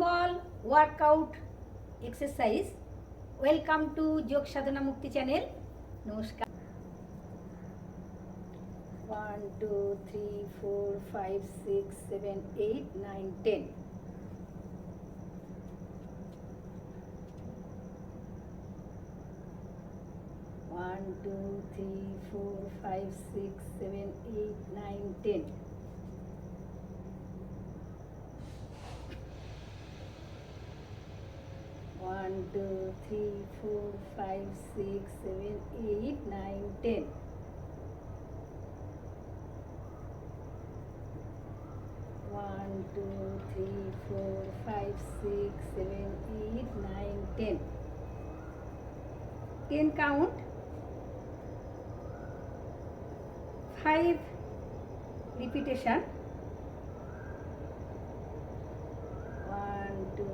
Ball workout exercise. Welcome to যোগ সাধনা মুক্তি channel. নমস্কার। 1 2 3 4 5 6 7 8 9 10। One, two, three, four, five, six, seven, eight, nine, 10. One, two, three, four, five, six, seven, eight, nine, 10. One, two, three, four, five, six, seven, eight, nine, 10. 10 count. 5 repetition. 1 2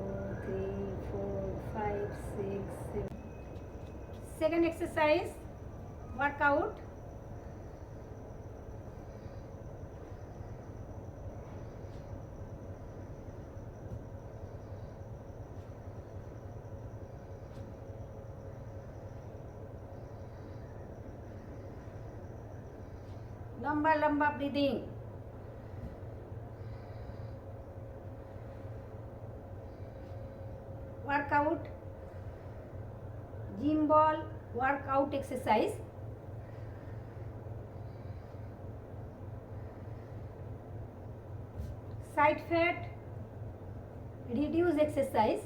3 4 5 6 7. Second exercise, workout. लंबा लंबा breathing. Workout, gym ball workout exercise. Side fat reduce exercise.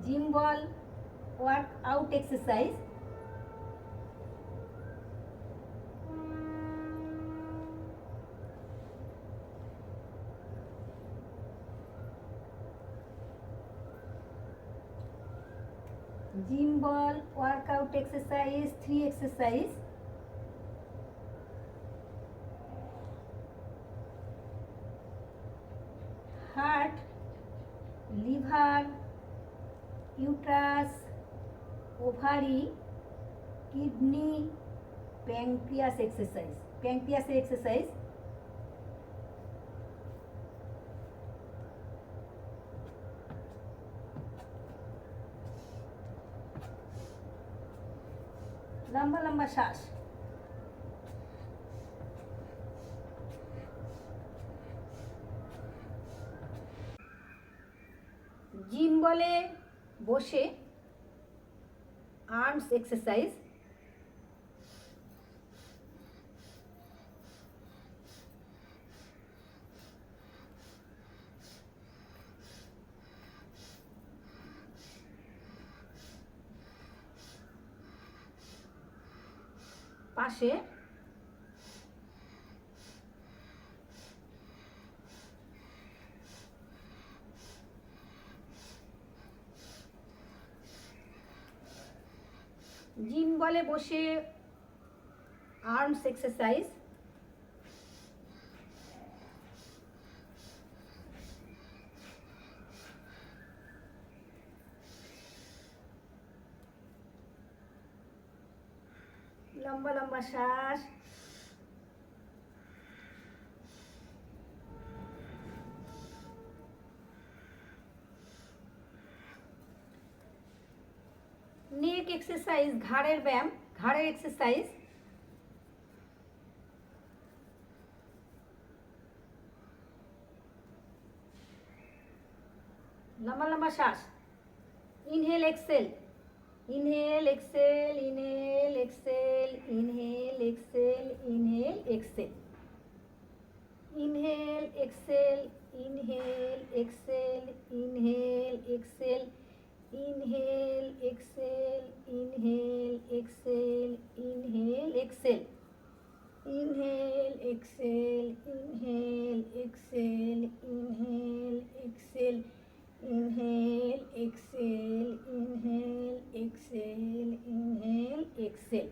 Gym ball workout exercise. Gym ball workout exercise 3 exercise. Heart, liver, uterus, ovary, kidney, pancreas exercise. Pancreas exercise. लंबा लंबा श्वास। Gym बले বসে arms exercise. পাশে gym बले बसे arms exercise. लंबा लंबा श्वास। नेक एक्सरसाइज, घाड़ेर व्यायाम, घाड़ेर एक्सरसाइज। लंबा लंबा श्वास। Inhale exhale, inhale exhale, inhale exhale, inhale exhale, inhale exhale, inhale exhale, inhale exhale, inhale exhale, inhale exhale, inhale exhale, inhale exhale, inhale exhale, inhale exhale, inhale exhale, inhale exhale, inhale exhale, inhale exhale,